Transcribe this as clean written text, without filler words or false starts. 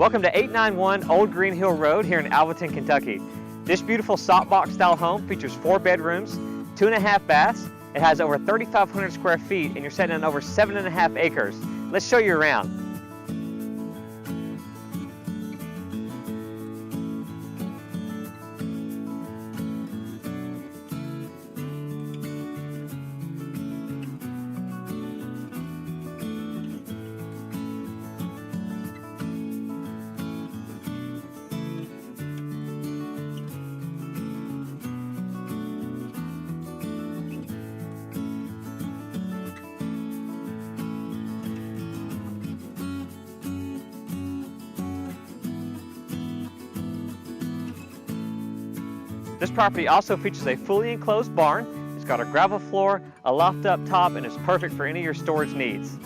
Welcome to 891 Old Greenhill Road here in Alvaton, Kentucky. This beautiful softbox style home features 4 bedrooms, 2.5 baths. It has over 3,500 square feet and you're sitting on over 7.5 acres. Let's show you around. This property also features a fully enclosed barn. It's got a gravel floor, a loft up top, and is perfect for any of your storage needs.